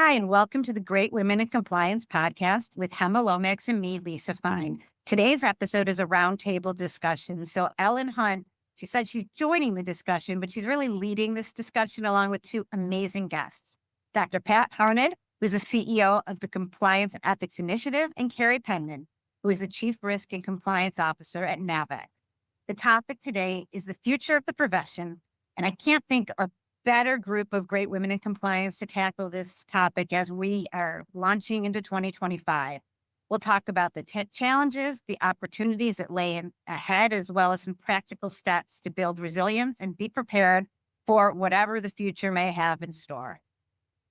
Hi, and welcome to the Great Women in Compliance podcast with Hema Lomax and me, Lisa Fine. Today's episode is a roundtable discussion. So Ellen Hunt, she said she's joining the discussion, but she's really leading this discussion along with two amazing guests. Dr. Pat Harned, who's the CEO of the Compliance and Ethics Initiative, and Carrie Penman, who is the Chief Risk and Compliance Officer at Navex. The topic today is the future of the profession, and I can't think of better group of great women in compliance to tackle this topic as we are launching into 2025. We'll talk about the challenges, the opportunities that lay ahead, as well as some practical steps to build resilience and be prepared for whatever the future may have in store.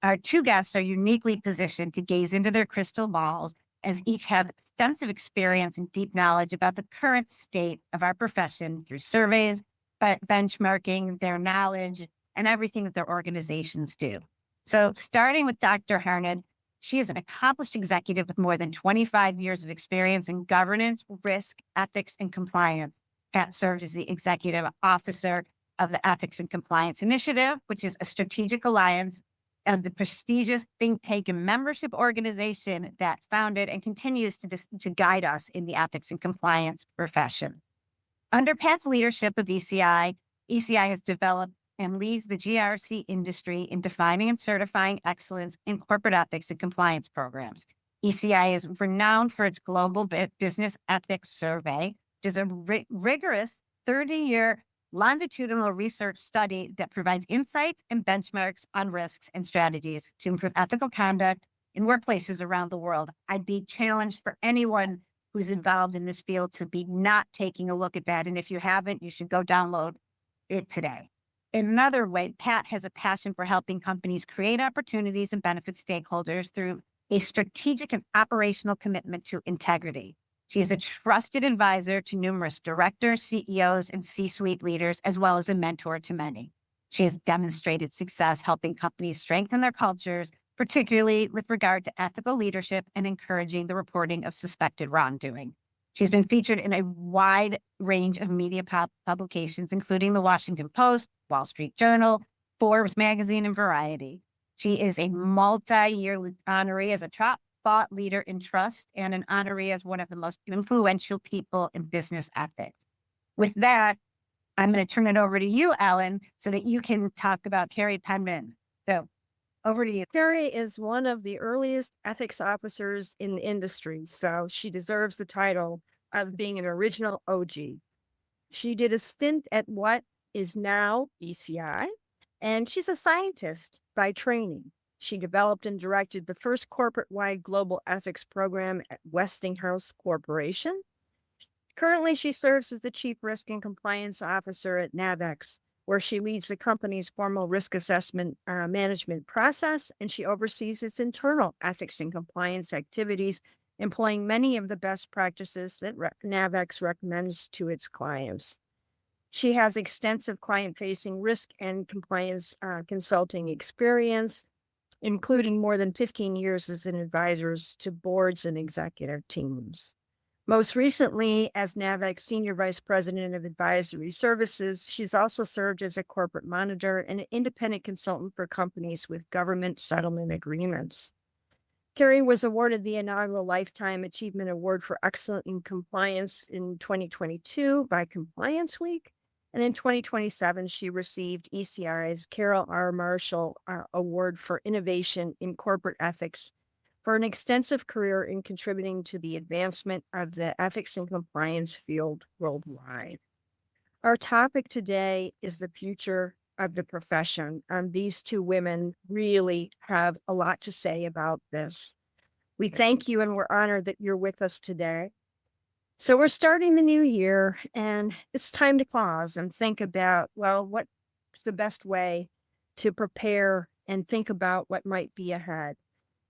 Our two guests are uniquely positioned to gaze into their crystal balls as each have extensive experience and deep knowledge about the current state of our profession through surveys, benchmarking their knowledge, and everything that their organizations do. So starting with Dr. Harned, she is an accomplished executive with more than 25 years of experience in governance, risk, ethics, and compliance. Pat served as the executive officer of the Ethics and Compliance Initiative, which is a strategic alliance of the prestigious think tank and membership organization that founded and continues to guide us in the ethics and compliance profession. Under Pat's leadership of ECI has developed and leads the GRC industry in defining and certifying excellence in corporate ethics and compliance programs. ECI is renowned for its global business ethics survey, which is a rigorous 30-year longitudinal research study that provides insights and benchmarks on risks and strategies to improve ethical conduct in workplaces around the world. I'd be challenged for anyone who's involved in this field to be not taking a look at that. And if you haven't, you should go download it today. In another way, Pat has a passion for helping companies create opportunities and benefit stakeholders through a strategic and operational commitment to integrity. She is a trusted advisor to numerous directors, CEOs, and C-suite leaders, as well as a mentor to many. She has demonstrated success helping companies strengthen their cultures, particularly with regard to ethical leadership and encouraging the reporting of suspected wrongdoing. She's been featured in a wide range of media publications, including the Washington Post, Wall Street Journal, Forbes magazine, and Variety. She is a multi-year honoree as a top thought leader in trust and an honoree as one of the most influential people in business ethics. With that, I'm going to turn it over to you, Ellen, so that you can talk about Carrie Penman. So over to you. Carrie is one of the earliest ethics officers in the industry, so she deserves the title of being an original OG. She did a stint at what is now ECI, and she's a scientist by training. She developed and directed the first corporate-wide global ethics program at Westinghouse Corporation. Currently, she serves as the Chief Risk and Compliance Officer at Navex, where she leads the company's formal risk assessment management process, and she oversees its internal ethics and compliance activities, employing many of the best practices that Navex recommends to its clients. She has extensive client-facing risk and compliance consulting experience, including more than 15 years as an advisor to boards and executive teams. Most recently, as Navex Senior Vice President of Advisory Services, she's also served as a corporate monitor and an independent consultant for companies with government settlement agreements. Carrie was awarded the inaugural Lifetime Achievement Award for Excellence in Compliance in 2022 by Compliance Week. And in 2027, she received ECI's Carol R. Marshall Award for Innovation in Corporate Ethics for an extensive career in contributing to the advancement of the ethics and compliance field worldwide. Our topic today is the future of the profession. These two women really have a lot to say about this. We thank you and we're honored that you're with us today. So we're starting the new year, and it's time to pause and think about, well, what's the best way to prepare and think about what might be ahead.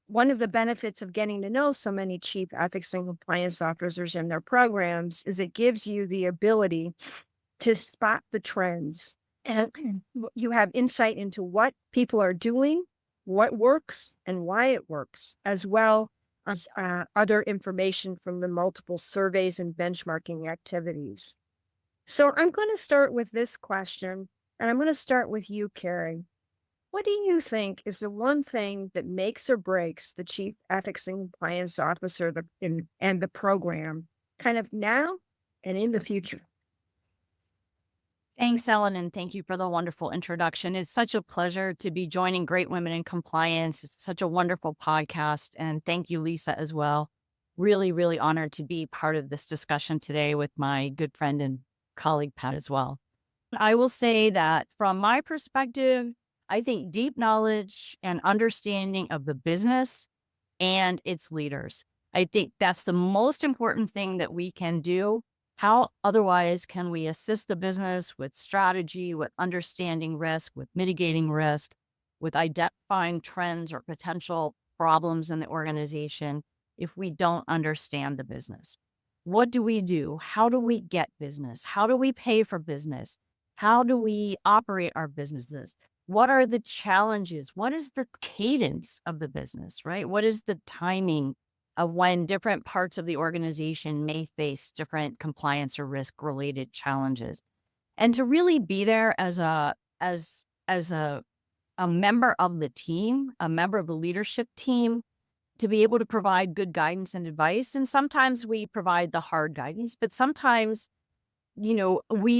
One of the benefits of getting to know so many chief ethics and compliance officers in their programs is it gives you the ability to spot the trends, and you have insight into what people are doing, what works, and why it works, as well as other information from the multiple surveys and benchmarking activities. So I'm going to start with this question, and I'm going to start with you, Carrie. What do you think is the one thing that makes or breaks the chief ethics and compliance officer and the program kind of now and in the future? Thanks, Ellen, and thank you for the wonderful introduction. It's such a pleasure to be joining Great Women in Compliance. It's such a wonderful podcast. And thank you, Lisa, as well. Really, really honored to be part of this discussion today with my good friend and colleague, Pat, as well. I will say that from my perspective, I think deep knowledge and understanding of the business and its leaders. I think that's the most important thing that we can do. How otherwise can we assist the business with strategy, with understanding risk, with mitigating risk, with identifying trends or potential problems in the organization if we don't understand the business? What do we do? How do we get business? How do we pay for business? How do we operate our businesses? What are the challenges? What is the cadence of the business, right? What is the timing of when different parts of the organization may face different compliance or risk related challenges? And to really be there as a member of the team, a member of the leadership team, to be able to provide good guidance and advice. And sometimes we provide the hard guidance, but sometimes, we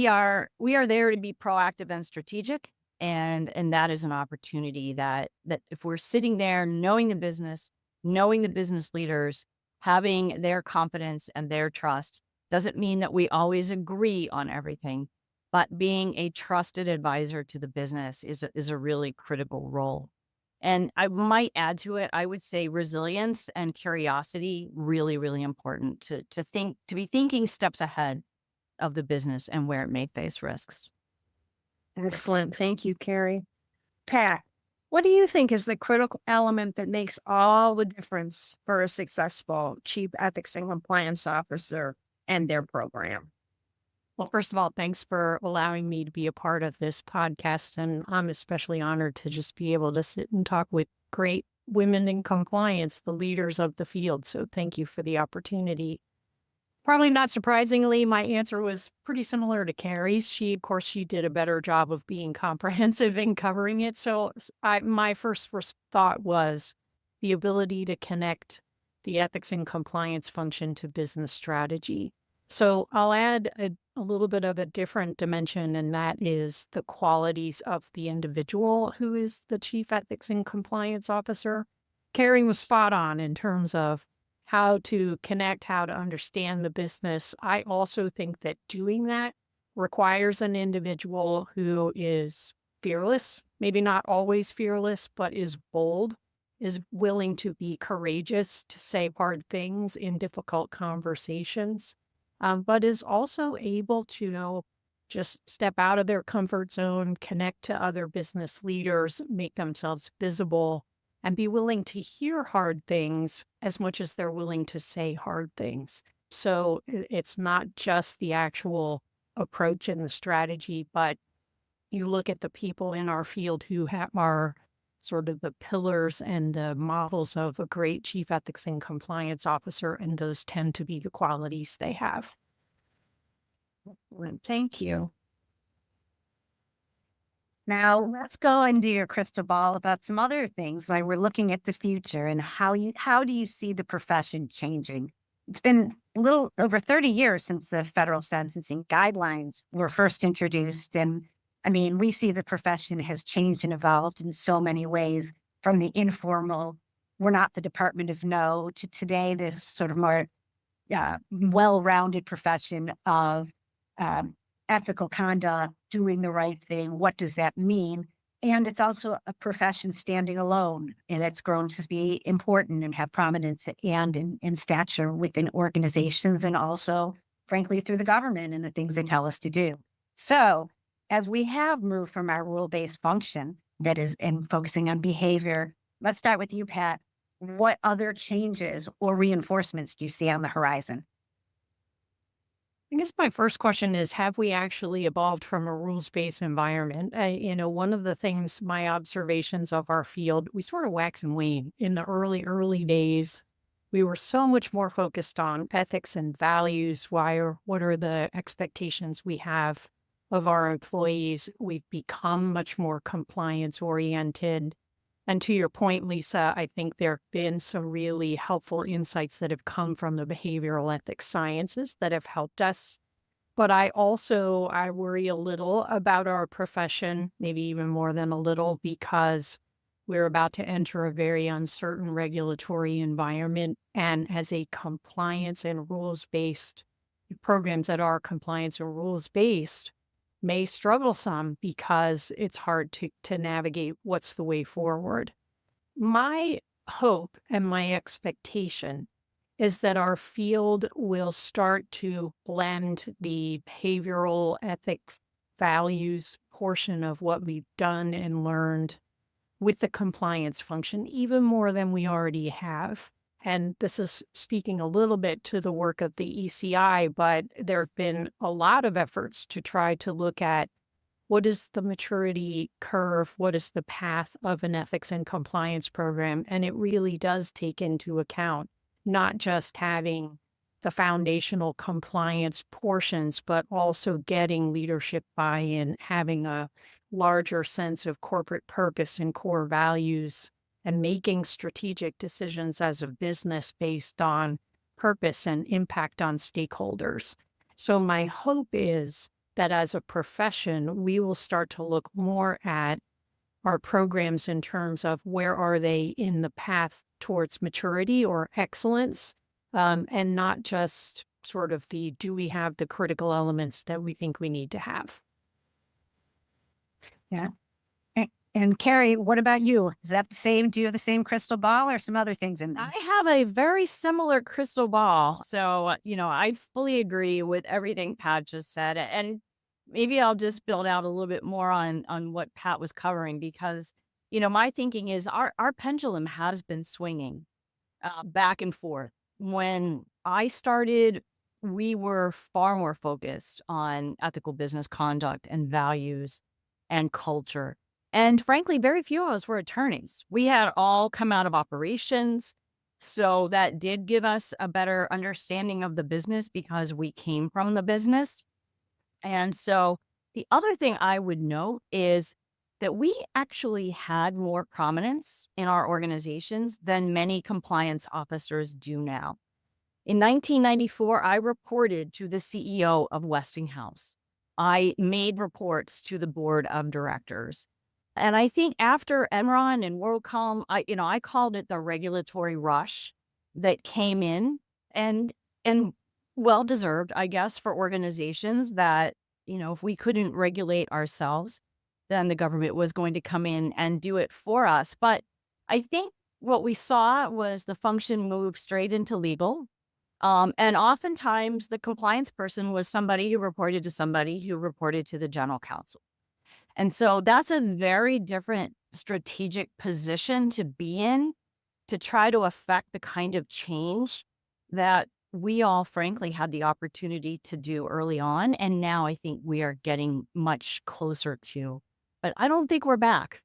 are there to be proactive and strategic. And that is an opportunity that if we're sitting there knowing the business leaders, having their confidence and their trust, doesn't mean that we always agree on everything, but being a trusted advisor to the business is a really critical role. And I might add to it, I would say resilience and curiosity, really, really important to be thinking steps ahead of the business and where it may face risks. Excellent. Thank you, Carrie. Pat, what do you think is the critical element that makes all the difference for a successful chief ethics and compliance officer and their program? Well, first of all, thanks for allowing me to be a part of this podcast. And I'm especially honored to just be able to sit and talk with great women in compliance, the leaders of the field. So thank you for the opportunity. Probably not surprisingly, my answer was pretty similar to Carrie's. Of course, she did a better job of being comprehensive in covering it. So my first thought was the ability to connect the ethics and compliance function to business strategy. So I'll add a little bit of a different dimension, and that is the qualities of the individual who is the chief ethics and compliance officer. Carrie was spot on in terms of how to connect, how to understand the business. I also think that doing that requires an individual who is fearless, maybe not always fearless, but is bold, is willing to be courageous, to say hard things in difficult conversations, but is also able to just step out of their comfort zone, connect to other business leaders, make themselves visible, and be willing to hear hard things as much as they're willing to say hard things. So it's not just the actual approach and the strategy, but you look at the people in our field who are sort of the pillars and the models of a great chief ethics and compliance officer, and those tend to be the qualities they have. Well, thank you. Now let's go into your crystal ball about some other things. Like we're looking at the future and how do you see the profession changing? It's been a little over 30 years since the federal sentencing guidelines were first introduced. And I mean, we see the profession has changed and evolved in so many ways, from the informal, we're not the Department of No, to today, this sort of more well-rounded profession of um, ethical conduct, doing the right thing. What does that mean? And it's also a profession standing alone, and it's grown to be important and have prominence and in stature within organizations, and also, frankly, through the government and the things they tell us to do. So, as we have moved from our rule-based function that is and focusing on behavior, let's start with you, Pat. What other changes or reinforcements do you see on the horizon? I guess my first question is, have we actually evolved from a rules-based environment? One of the things, my observations of our field, we sort of wax and wane. In the early days, we were so much more focused on ethics and values. What are the expectations we have of our employees. We've become much more compliance oriented. And to your point, Lisa, I think there have been some really helpful insights that have come from the behavioral ethics sciences that have helped us. But I worry a little about our profession, maybe even more than a little, because we're about to enter a very uncertain regulatory environment. And as a compliance and rules-based programs that are compliance and rules-based may struggle some because it's hard to navigate what's the way forward. My hope and my expectation is that our field will start to blend the behavioral ethics values portion of what we've done and learned with the compliance function even more than we already have. And this is speaking a little bit to the work of the ECI, but there have been a lot of efforts to try to look at what is the maturity curve, what is the path of an ethics and compliance program. And it really does take into account not just having the foundational compliance portions, but also getting leadership buy-in, having a larger sense of corporate purpose and core values, and making strategic decisions as a business based on purpose and impact on stakeholders. So my hope is that as a profession, we will start to look more at our programs in terms of where are they in the path towards maturity or excellence, and not just sort of do we have the critical elements that we think we need to have. Yeah. And Carrie, what about you? Is that the same? Do you have the same crystal ball or some other things in there? I have a very similar crystal ball. So, I fully agree with everything Pat just said. And maybe I'll just build out a little bit more on what Pat was covering because, my thinking is our pendulum has been swinging back and forth. When I started, we were far more focused on ethical business conduct and values and culture. And frankly, very few of us were attorneys. We had all come out of operations. So that did give us a better understanding of the business because we came from the business. And so the other thing I would note is that we actually had more prominence in our organizations than many compliance officers do now. In 1994, I reported to the CEO of Westinghouse. I made reports to the board of directors. And I think after Enron and WorldCom, I called it the regulatory rush that came in and well deserved, I guess, for organizations that, if we couldn't regulate ourselves, then the government was going to come in and do it for us. But I think what we saw was the function move straight into legal. And oftentimes the compliance person was somebody who reported to somebody who reported to the general counsel. And so that's a very different strategic position to be in to try to affect the kind of change that we all frankly had the opportunity to do early on. And now I think we are getting much closer to, but I don't think we're back.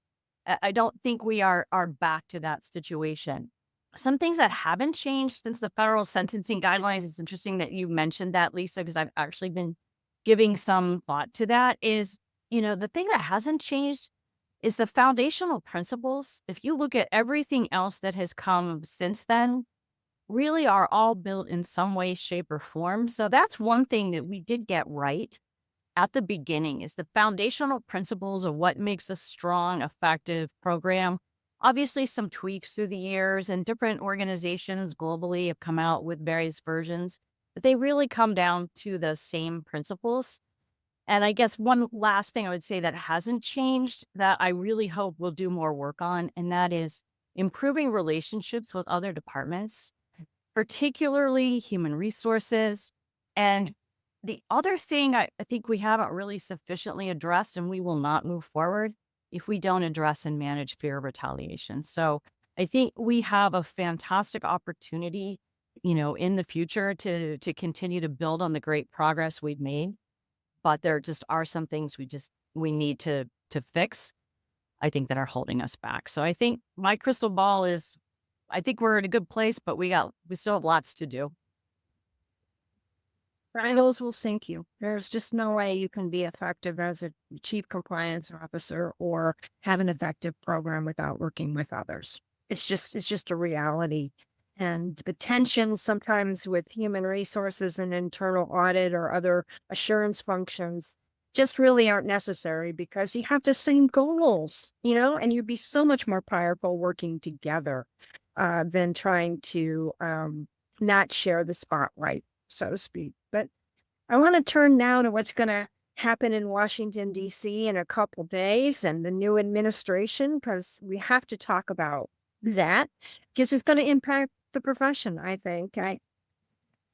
I don't think we are back to that situation. Some things that haven't changed since the federal sentencing guidelines, it's interesting that you mentioned that, Lisa, because I've actually been giving some thought to that is, the thing that hasn't changed is the foundational principles. If you look at everything else that has come since then, really are all built in some way, shape, or form. So that's one thing that we did get right at the beginning is the foundational principles of what makes a strong, effective program. Obviously, some tweaks through the years and different organizations globally have come out with various versions, but they really come down to the same principles. And I guess one last thing I would say that hasn't changed that I really hope we'll do more work on, and that is improving relationships with other departments, particularly human resources. And the other thing I think we haven't really sufficiently addressed, and we will not move forward if we don't address and manage fear of retaliation. So I think we have a fantastic opportunity, in the future to continue to build on the great progress we've made. But there just are some things we need to fix, I think, that are holding us back. So I think my crystal ball is, I think we're in a good place, but we still have lots to do. Those will sink you. There's just no way you can be effective as a chief compliance officer or have an effective program without working with others. It's just a reality. And the tensions sometimes with human resources and internal audit or other assurance functions just really aren't necessary because you have the same goals, and you'd be so much more powerful working together than trying to not share the spotlight, so to speak. But I want to turn now to what's going to happen in Washington, D.C. in a couple days and the new administration, because we have to talk about that because it's going to impact the profession, I think.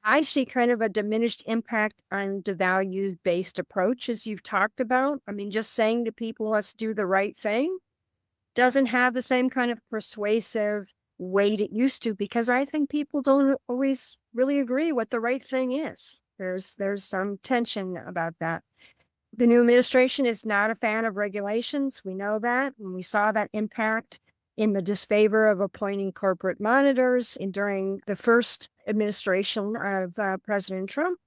I see kind of a diminished impact on the values-based approach, as you've talked about. I mean, just saying to people, let's do the right thing, doesn't have the same kind of persuasive weight it used to, because I think people don't always really agree what the right thing is. There's some tension about that. The new administration is not a fan of regulations. We know that, and we saw that impact in the disfavor of appointing corporate monitors during the first administration of President Trump.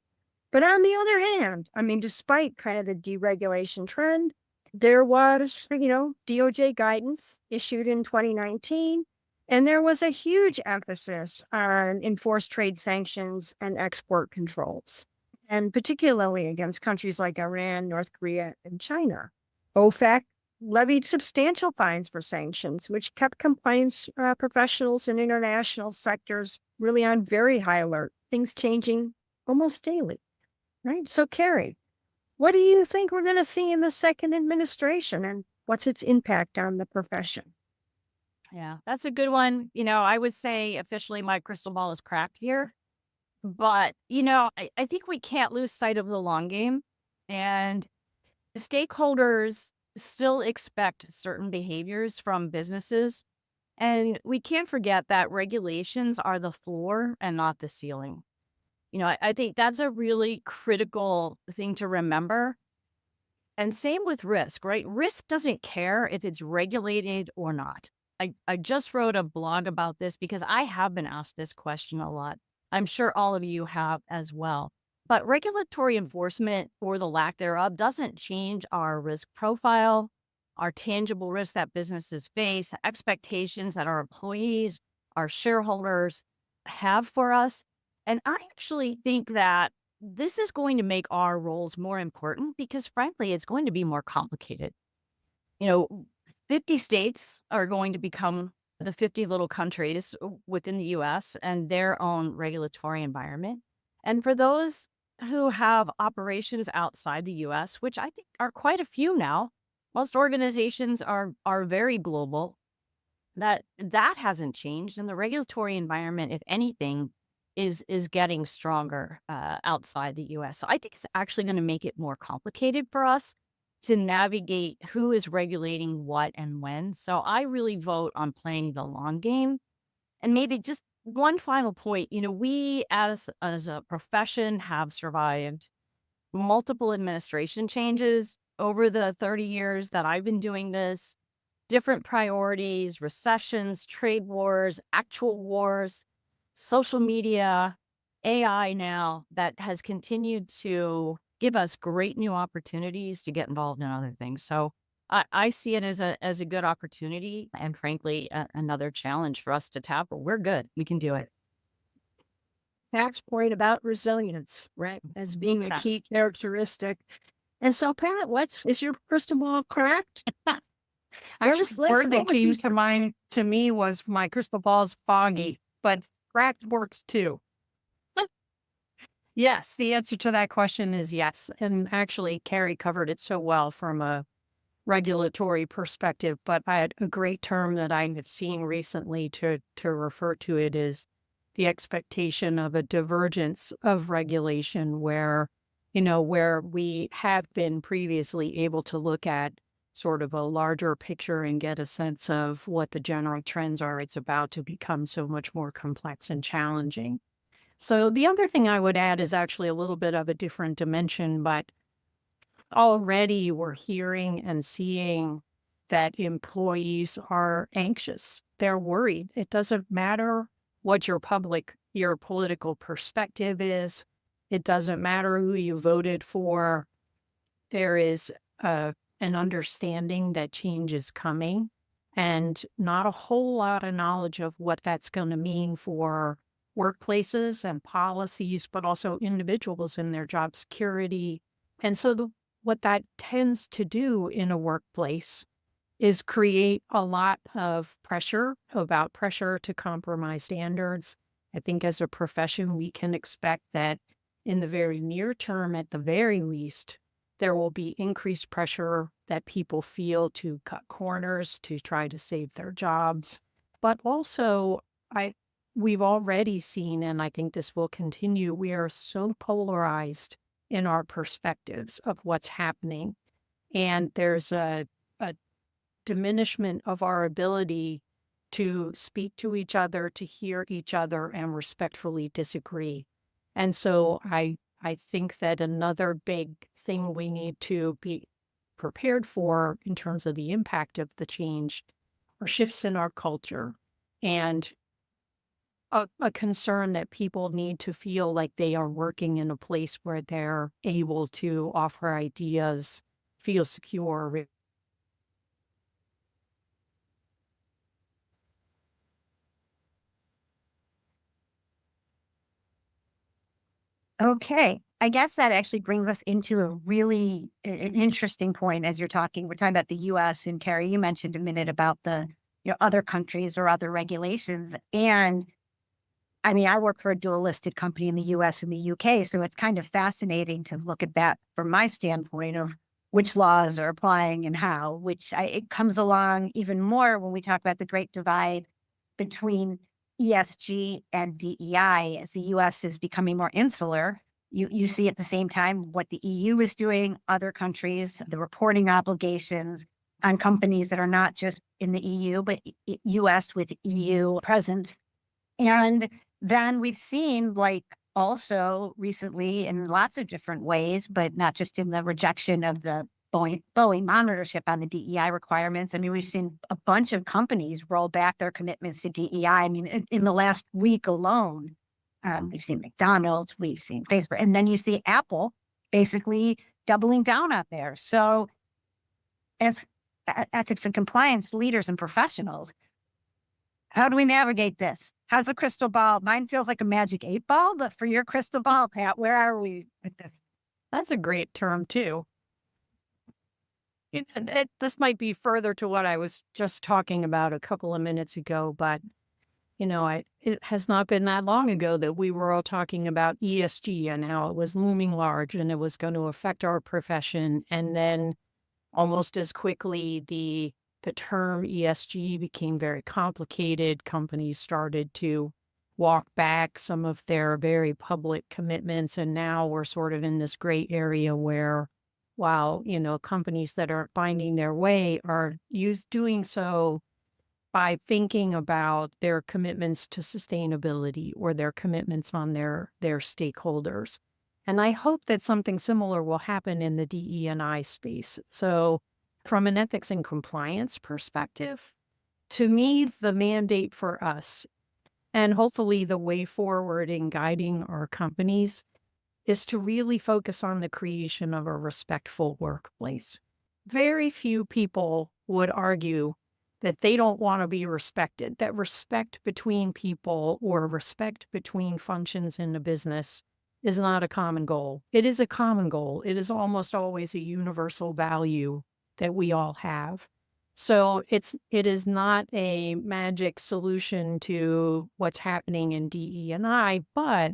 But on the other hand, I mean, despite kind of the deregulation trend, there was, DOJ guidance issued in 2019, and there was a huge emphasis on enforced trade sanctions and export controls, and particularly against countries like Iran, North Korea, and China. OFAC levied substantial fines for sanctions, which kept compliance professionals in international sectors really on very high alert, things changing almost daily, right? So, Carrie, what do you think we're going to see in the second administration, and what's its impact on the profession? Yeah, that's a good one. I would say officially my crystal ball is cracked here. But, I think we can't lose sight of the long game. And the stakeholders still expect certain behaviors from businesses. And we can't forget that regulations are the floor and not the ceiling. I think that's a really critical thing to remember. And same with risk, right? Risk doesn't care if it's regulated or not. I just wrote a blog about this because I have been asked this question a lot. I'm sure all of you have as well. But regulatory enforcement, or the lack thereof, doesn't change our risk profile, our tangible risks that businesses face, expectations that our employees, our shareholders have for us. And I actually think that this is going to make our roles more important because, frankly, it's going to be more complicated. You know, 50 states are going to become the 50 little countries within the US and their own regulatory environment. And for those who have operations outside the US, which I think are quite a few now, most organizations are very global. That hasn't changed, and the regulatory environment, if anything, is getting stronger outside the US. So I think it's actually going to make it more complicated for us to navigate who is regulating what and when. So I really vote on playing the long game. And maybe just one final point, we as a profession have survived multiple administration changes over the 30 years that I've been doing this, different priorities, recessions, trade wars, actual wars, social media, AI now, that has continued to give us great new opportunities to get involved in other things. So I see it as a good opportunity, and frankly, another challenge for us to tackle. We're good. We can do it. Pat's point about resilience, right, as being a Yeah. key characteristic. And so, Pat, is your crystal ball cracked? Actually, Let's the word that what was came you- to mind to me was my crystal ball's foggy, but cracked works too. Yes, the answer to that question is yes. And actually, Carrie covered it so well from a regulatory perspective, but I had a great term that I have seen recently to refer to it is the expectation of a divergence of regulation where, where we have been previously able to look at sort of a larger picture and get a sense of what the general trends are. It's about to become so much more complex and challenging. So the other thing I would add is actually a little bit of a different dimension, but already we're hearing and seeing that employees are anxious. They're worried. It doesn't matter what your political perspective is. It doesn't matter who you voted for. There is an understanding that change is coming and not a whole lot of knowledge of what that's going to mean for workplaces and policies, but also individuals in their job security. And so what that tends to do in a workplace is create a lot of pressure to compromise standards. I think as a profession, we can expect that in the very near term, at the very least, there will be increased pressure that people feel to cut corners, to try to save their jobs. But also, we've already seen, and I think this will continue, we are so polarized in our perspectives of what's happening. And there's a diminishment of our ability to speak to each other, to hear each other, and respectfully disagree. And so I think that another big thing we need to be prepared for in terms of the impact of the change are shifts in our culture and a concern that people need to feel like they are working in a place where they're able to offer ideas, feel secure. Okay. I guess that actually brings us into a really an interesting point as you're talking. We're talking about the US, and Carrie, you mentioned a minute about the other countries or other regulations. And I mean, I work for a dual listed company in the US and the UK, so it's kind of fascinating to look at that from my standpoint of which laws are applying and how, it comes along even more when we talk about the great divide between ESG and DEI. As the US is becoming more insular, you see at the same time what the EU is doing, other countries, the reporting obligations on companies that are not just in the EU, but US with EU presence. And then we've seen, like, also recently in lots of different ways, but not just in the rejection of the Boeing monitorship on the DEI requirements. I mean, we've seen a bunch of companies roll back their commitments to DEI. I mean, in the last week alone, we've seen McDonald's, we've seen Facebook, and then you see Apple basically doubling down out there. So as ethics and compliance leaders and professionals, how do we navigate this? How's the crystal ball? Mine feels like a magic 8 ball, but for your crystal ball, Pat, where are we with this? That's a great term, too. This might be further to what I was just talking about a couple of minutes ago, but it has not been that long ago that we were all talking about ESG and how it was looming large and it was going to affect our profession. And then almost as quickly, the term ESG became very complicated. Companies started to walk back some of their very public commitments. And now we're sort of in this gray area where, while, companies that are finding their way are doing so by thinking about their commitments to sustainability or their commitments on their stakeholders. And I hope that something similar will happen in the DE&I space. So from an ethics and compliance perspective, to me, the mandate for us, and hopefully the way forward in guiding our companies, is to really focus on the creation of a respectful workplace. Very few people would argue that they don't want to be respected, that respect between people or respect between functions in a business is not a common goal. It is a common goal. It is almost always a universal value that we all have. So it is not a magic solution to what's happening in DE&I, but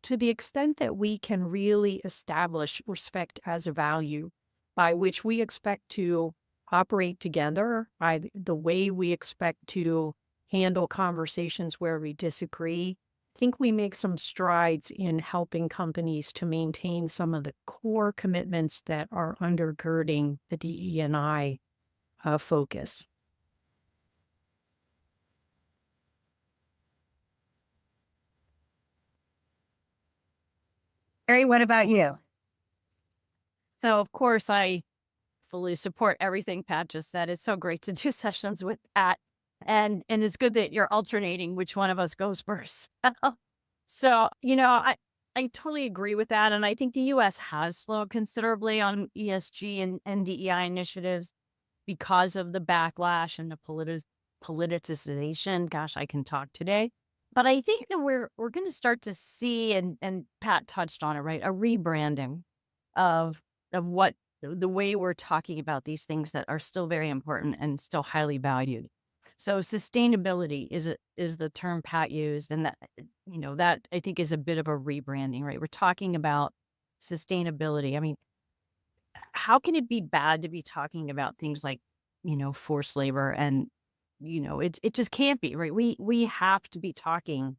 to the extent that we can really establish respect as a value by which we expect to operate together, by the way we expect to handle conversations where we disagree, I think we make some strides in helping companies to maintain some of the core commitments that are undergirding the DE&I focus. Carrie, what about you? So, of course, I fully support everything Pat just said. It's so great to do sessions with Pat. And it's good that you're alternating which one of us goes first. So, I totally agree with that. And I think the US has slowed considerably on ESG and DEI initiatives because of the backlash and the politicization. Gosh, I can talk today. But I think that we're going to start to see, and Pat touched on it, right? A rebranding of what the way we're talking about these things that are still very important and still highly valued. So sustainability is the term Pat used, and that I think is a bit of a rebranding, right? We're talking about sustainability. I mean, how can it be bad to be talking about things like, forced labor, and it just can't be, right? We have to be talking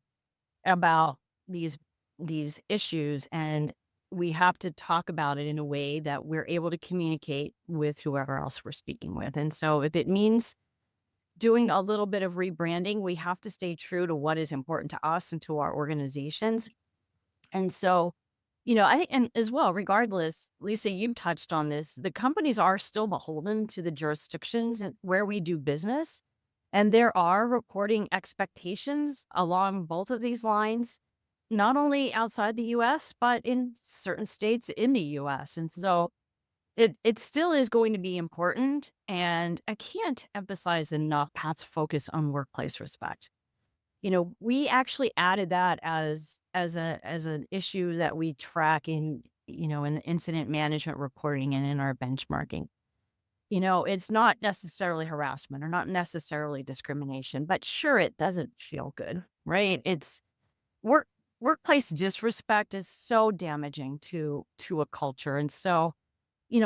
about these these issues, and we have to talk about it in a way that we're able to communicate with whoever else we're speaking with. And so if it means doing a little bit of rebranding, we have to stay true to what is important to us and to our organizations. And so, I think, and as well, regardless, Lisa, you touched on this, the companies are still beholden to the jurisdictions where we do business. And there are reporting expectations along both of these lines, not only outside the US, but in certain states in the US. And so it still is going to be important. And I can't emphasize enough Pat's focus on workplace respect. We actually added that as an issue that we track in incident management reporting and in our benchmarking. It's not necessarily harassment or not necessarily discrimination, but sure, it doesn't feel good, right? It's work workplace disrespect is so damaging to a culture. And so,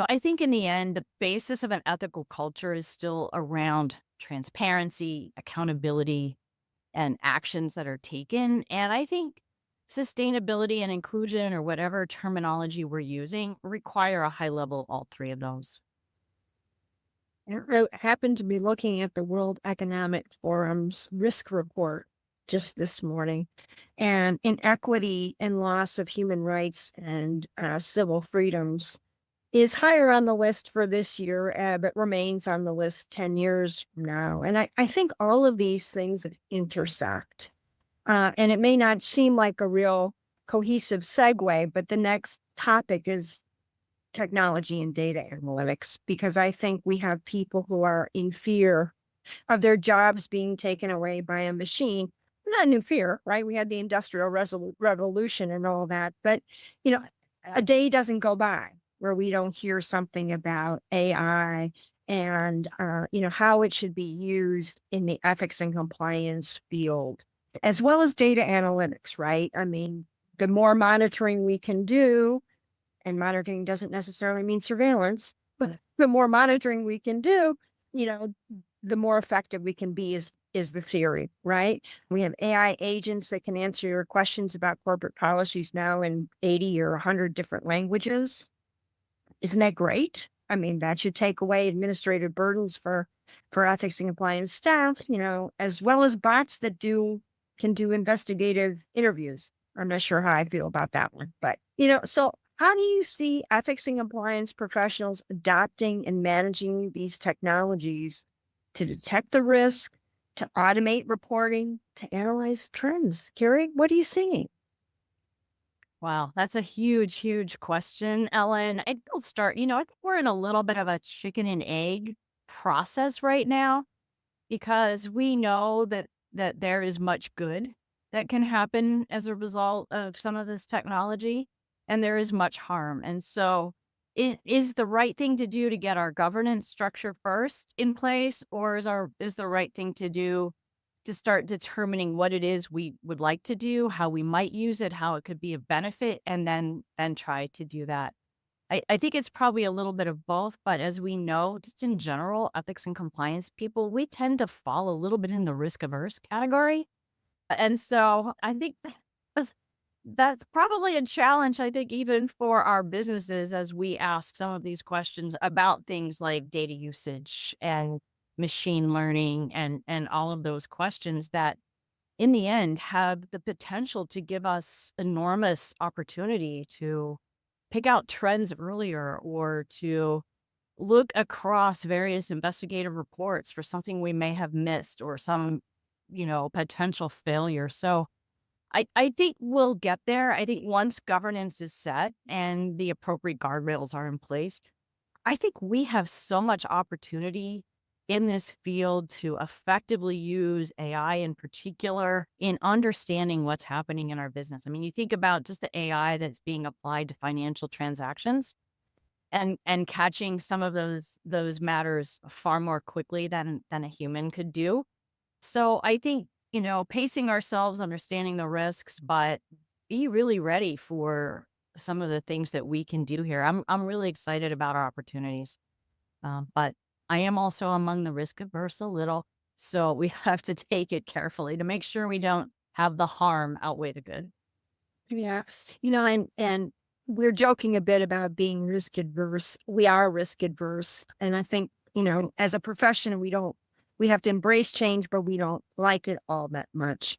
I think in the end, the basis of an ethical culture is still around transparency, accountability, and actions that are taken. And I think sustainability and inclusion, or whatever terminology we're using, require a high level of all three of those. Happened to be looking at the World Economic Forum's risk report just this morning, and inequity and loss of human rights and civil freedoms is higher on the list for this year, but remains on the list 10 years from now. And I think all of these things intersect. And it may not seem like a real cohesive segue, but the next topic is technology and data analytics, because I think we have people who are in fear of their jobs being taken away by a machine. Not new fear, right? We had the Industrial Revolution and all that. But, a day doesn't go by where we don't hear something about AI and, how it should be used in the ethics and compliance field, as well as data analytics, right? I mean, the more monitoring we can do, and monitoring doesn't necessarily mean surveillance, but the more monitoring we can do, the more effective we can be is the theory, right? We have AI agents that can answer your questions about corporate policies now in 80 or 100 different languages. Isn't that great? I mean, that should take away administrative burdens for ethics and compliance staff, as well as bots that can do investigative interviews. I'm not sure how I feel about that one, but so how do you see ethics and compliance professionals adopting and managing these technologies to detect the risk, to automate reporting, to analyze trends? Carrie, what are you seeing? Wow, that's a huge, huge question, Ellen. I'll start. I think we're in a little bit of a chicken and egg process right now, because we know that there is much good that can happen as a result of some of this technology, and there is much harm. And so it is the right thing to do to get our governance structure first in place, or is the right thing to do to start determining what it is we would like to do, how we might use it, how it could be a benefit, and then try to do that. I think it's probably a little bit of both, but as we know, just in general, ethics and compliance people, we tend to fall a little bit in the risk averse category. And so I think that's, that's probably a challenge, I think, even for our businesses, as we ask some of these questions about things like data usage and machine learning and all of those questions that in the end have the potential to give us enormous opportunity to pick out trends earlier, or to look across various investigative reports for something we may have missed, or some potential failure. So I think we'll get there. I think once governance is set and the appropriate guardrails are in place, I think we have so much opportunity in this field to effectively use AI in particular in understanding what's happening in our business. I mean, you think about just the AI that's being applied to financial transactions and catching some of those matters far more quickly than a human could do. So I think, pacing ourselves, understanding the risks, but be really ready for some of the things that we can do here. I'm really excited about our opportunities. But I am also among the risk averse a little. So we have to take it carefully to make sure we don't have the harm outweigh the good. Yeah. And we're joking a bit about being risk adverse. We are risk adverse. And I think, as a profession, we have to embrace change, but we don't like it all that much.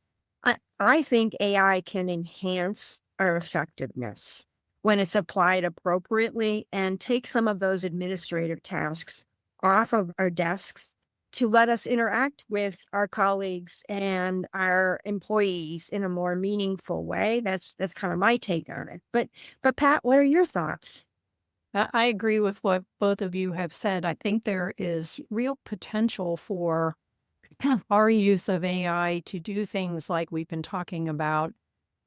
I think AI can enhance our effectiveness when it's applied appropriately and take some of those administrative tasks off of our desks to let us interact with our colleagues and our employees in a more meaningful way. That's kind of my take on it. But Pat, what are your thoughts? I agree with what both of you have said. I think there is real potential for our use of AI to do things like we've been talking about,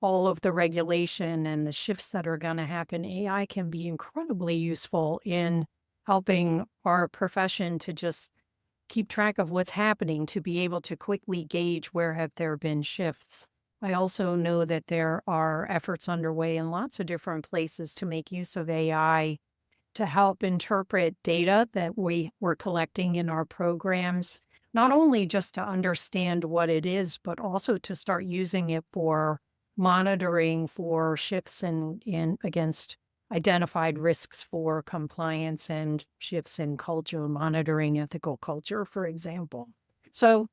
all of the regulation and the shifts that are going to happen. AI can be incredibly useful in helping our profession to just keep track of what's happening, to be able to quickly gauge where have there been shifts. I also know that there are efforts underway in lots of different places to make use of AI to help interpret data that we're collecting in our programs, not only just to understand what it is, but also to start using it for monitoring for shifts in against identified risks for compliance and shifts in culture, monitoring ethical culture, for example. So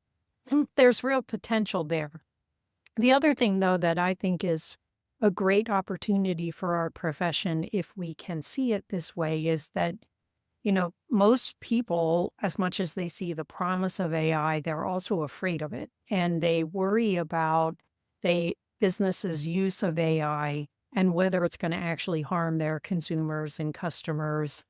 there's real potential there. The other thing, though, that I think is a great opportunity for our profession, if we can see it this way, is that, most people, as much as they see the promise of AI, they're also afraid of it. And they worry about businesses' use of AI and whether it's going to actually harm their consumers and customers.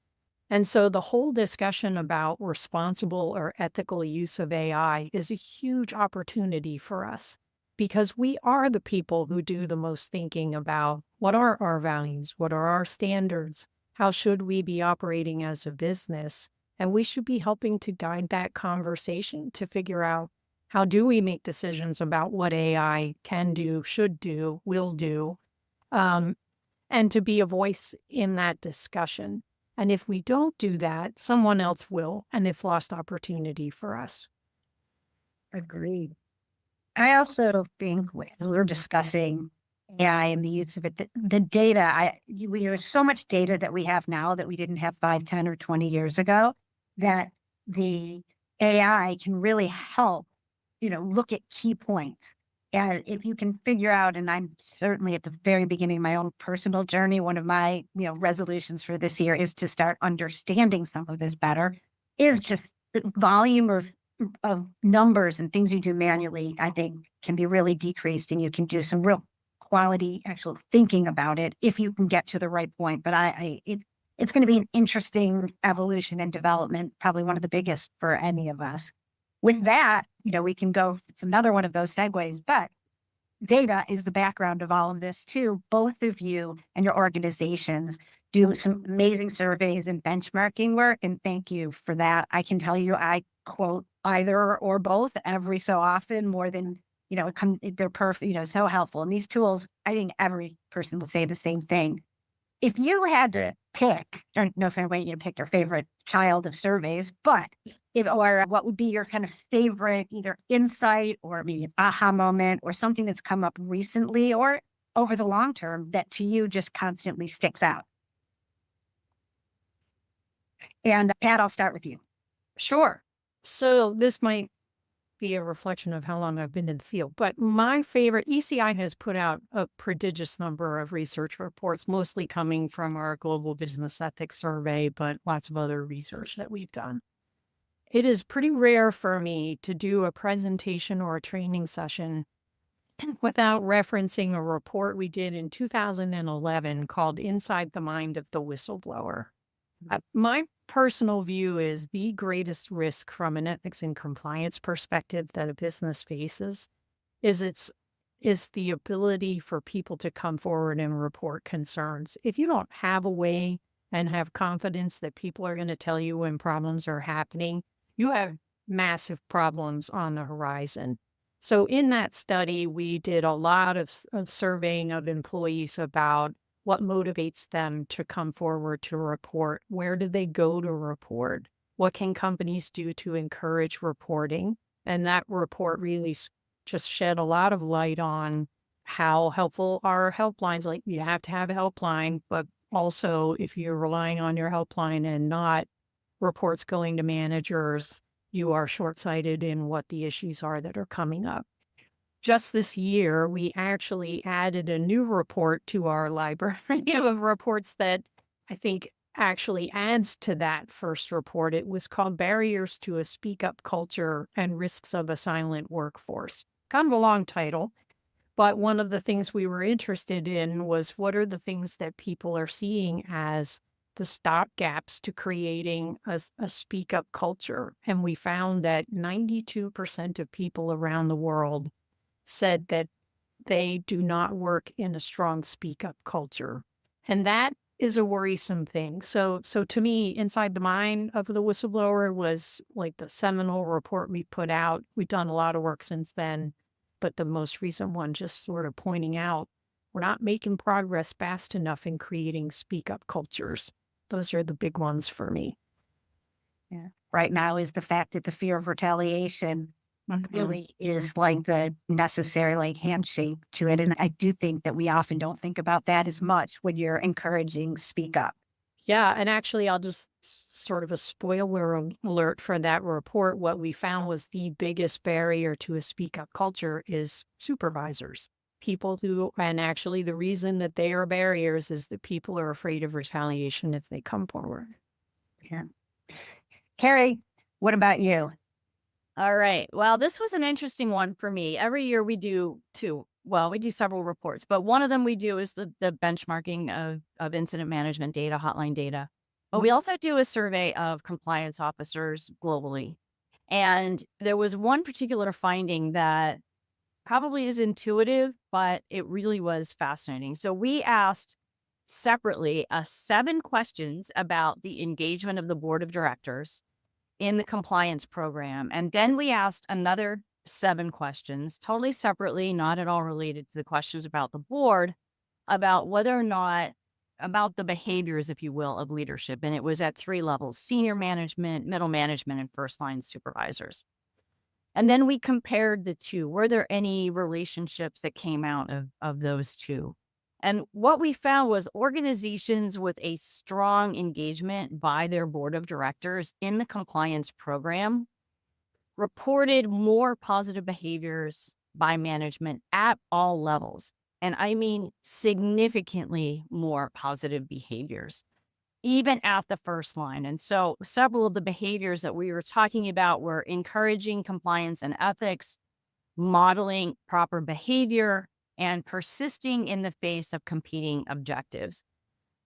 And so the whole discussion about responsible or ethical use of AI is a huge opportunity for us because we are the people who do the most thinking about what are our values, what are our standards, how should we be operating as a business, and we should be helping to guide that conversation to figure out how do we make decisions about what AI can do, should do, will do, and to be a voice in that discusussion. And if we don't do that, someone else will, and it's lost opportunity for us. Agreed. I also think as we're discussing AI and the use of it, the data, we have so much data that we have now that we didn't have 5, 10, or 20 years ago, that the AI can really help, look at key points. And if you can figure out, and I'm certainly at the very beginning of my own personal journey, one of my, resolutions for this year is to start understanding some of this better, is just the volume of numbers and things you do manually, I think can be really decreased, and you can do some real quality actual thinking about it if you can get to the right point. But it's going to be an interesting evolution and development, probably one of the biggest for any of us. With that, we can go, it's another one of those segues, but data is the background of all of this too. Both of you and your organizations do some amazing surveys and benchmarking work, and thank you for that. I can tell you, I quote either or both every so often, more than, they're perfect, so helpful. And these tools, I think every person will say the same thing. If you had to pick, I don't know if I want you to pick your favorite child of surveys, but or what would be your kind of favorite either insight or maybe an aha moment or something that's come up recently or over the long term that to you just constantly sticks out? And Pat, I'll start with you. Sure. So this might be a reflection of how long I've been in the field, but my favorite, ECI has put out a prodigious number of research reports, mostly coming from our global business ethics survey, but lots of other research that we've done. It is pretty rare for me to do a presentation or a training session without referencing a report we did in 2011 called Inside the Mind of the Whistleblower. My personal view is the greatest risk from an ethics and compliance perspective that a business faces is the ability for people to come forward and report concerns. If you don't have a way and have confidence that people are going to tell you when problems are happening, you have massive problems on the horizon. So in that study, we did a lot of surveying of employees about what motivates them to come forward to report. Where do they go to report? What can companies do to encourage reporting? And that report really just shed a lot of light on how helpful are helplines. Like, you have to have a helpline, but also if you're relying on your helpline and not reports going to managers, you are short-sighted in what the issues are that are coming up. Just this year, we actually added a new report to our library of reports that I think actually adds to that first report. It was called Barriers to a Speak Up Culture and Risks of a Silent Workforce. Kind of a long title, but one of the things we were interested in was what are the things that people are seeing as the stopgaps to creating a speak up culture. And we found that 92% of people around the world said that they do not work in a strong speak up culture. And that is a worrisome thing. So to me, Inside the Mind of the Whistleblower was like the seminal report we put out. We've done a lot of work since then, but the most recent one just sort of pointing out we're not making progress fast enough in creating speak up cultures. Those are the big ones for me. Yeah. Right now is the fact that the fear of retaliation really is like the necessary like handshake to it. And I do think that we often don't think about that as much when you're encouraging speak up. Yeah, and actually, I'll just sort of a spoiler alert for that report. What we found was the biggest barrier to a speak up culture is supervisors. People who, and actually the reason that they are barriers is that people are afraid of retaliation if they come forward. Yeah. Carrie, what about you? All right. Well, this was an interesting one for me. Every year we do two. Well, we do several reports, but one of them we do is the benchmarking of incident management data, hotline data. But we also do a survey of compliance officers globally. And there was one particular finding that probably is intuitive, but it really was fascinating. So we asked separately 7 questions about the engagement of the board of directors in the compliance program. And then we asked another 7 questions, totally separately, not at all related to the questions about the board, about whether or not, about the behaviors, if you will, of leadership. And it was at 3 levels: senior management, middle management, and first line supervisors. And then we compared the two. Were there any relationships that came out of those two? And what we found was organizations with a strong engagement by their board of directors in the compliance program reported more positive behaviors by management at all levels. And I mean significantly more positive behaviors, even at the first line. And so several of the behaviors that we were talking about were encouraging compliance and ethics, modeling proper behavior, and persisting in the face of competing objectives.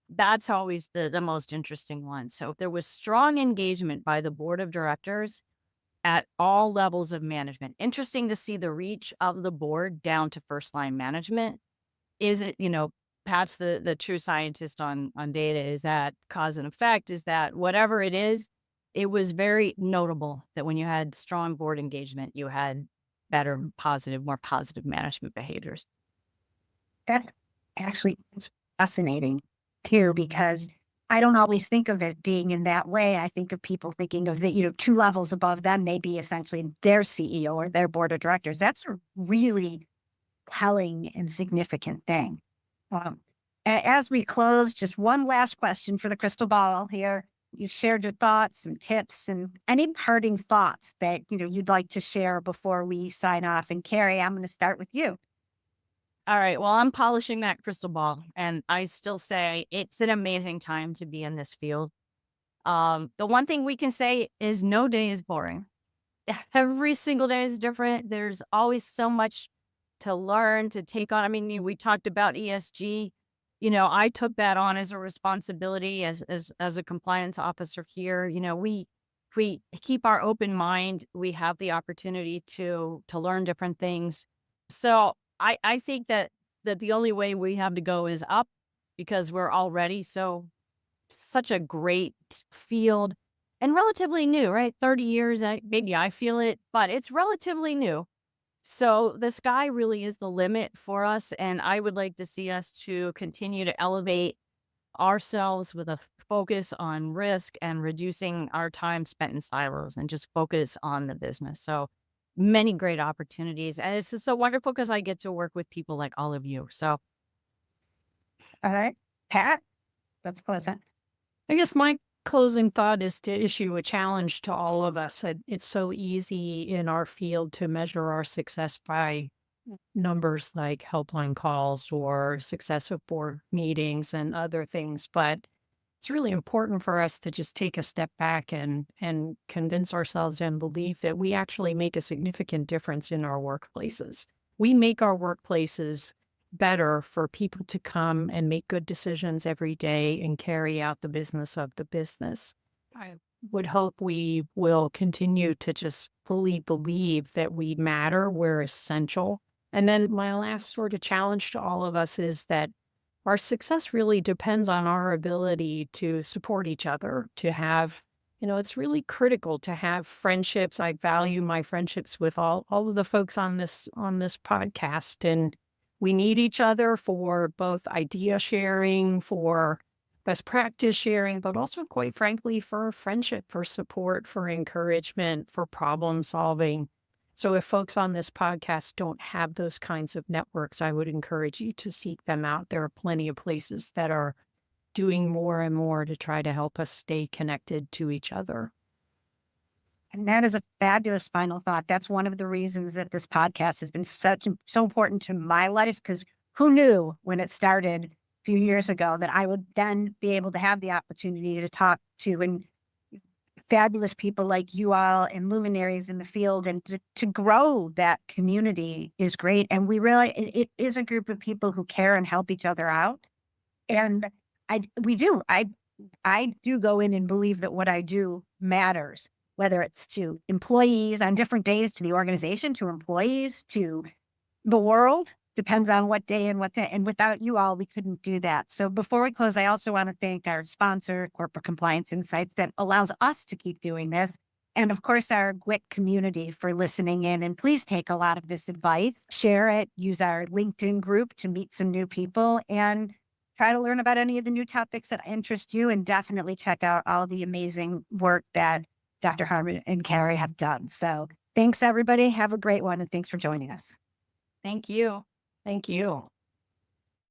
That's always the most interesting one. So if there was strong engagement by the board of directors at all levels of management, interesting to see the reach of the board down to first line management. Is it, Pat's the true scientist on data. Is that cause and effect? Is that whatever it is? It was very notable that when you had strong board engagement, you had better, more positive management behaviors. That actually is fascinating too, because I don't always think of it being in that way. I think of people thinking of the, 2 levels above them, maybe essentially their CEO or their board of directors. That's a really telling and significant thing. As we close, just one last question for the crystal ball here. You shared your thoughts and tips and any parting thoughts that, you'd like to share before we sign off. And Carrie, I'm going to start with you. All right. Well, I'm polishing that crystal ball, and I still say it's an amazing time to be in this field. The one thing we can say is no day is boring. Every single day is different. There's always so much to learn, to take on. I mean, we talked about ESG. I took that on as a responsibility as a compliance officer here. We keep our open mind, we have the opportunity to learn different things. So I think that the only way we have to go is up, because we're already such a great field and relatively new, right? 30 years, maybe I feel it, but it's relatively new. So the sky really is the limit for us. And I would like to see us to continue to elevate ourselves with a focus on risk and reducing our time spent in silos and just focus on the business. So many great opportunities. And it's just so wonderful because I get to work with people like all of you. So All right. Pat, that's pleasant. I guess my closing thought is to issue a challenge to all of us. It's so easy in our field to measure our success by numbers like helpline calls or success of board meetings and other things. But it's really important for us to just take a step back and convince ourselves and believe that we actually make a significant difference in our workplaces. We make our workplaces better for people to come and make good decisions every day and carry out the business of the business. I would hope we will continue to just fully believe that we matter, we're essential. And then my last sort of challenge to all of us is that our success really depends on our ability to support each other, to have, it's really critical to have friendships. I value my friendships with all of the folks on this podcast. And we need each other for both idea sharing, for best practice sharing, but also, quite frankly, for friendship, for support, for encouragement, for problem solving. So if folks on this podcast don't have those kinds of networks, I would encourage you to seek them out. There are plenty of places that are doing more and more to try to help us stay connected to each other. And that is a fabulous final thought. That's one of the reasons that this podcast has been so important to my life, because who knew when it started a few years ago that I would then be able to have the opportunity to talk to and fabulous people like you all and luminaries in the field, and to grow that community is great. And we really, it is a group of people who care and help each other out. And I do go in and believe that what I do matters, whether it's to employees on different days, to the organization, to employees, to the world. Depends on what day and and without you all, we couldn't do that. So before we close, I also want to thank our sponsor, Corporate Compliance Insights, that allows us to keep doing this. And of course, our GWIC community for listening in. And please take a lot of this advice, share it, use our LinkedIn group to meet some new people, and try to learn about any of the new topics that interest you. And definitely check out all the amazing work that Dr. Harmon and Carrie have done. So thanks, everybody. Have a great one. And thanks for joining us. thank you. Thank you.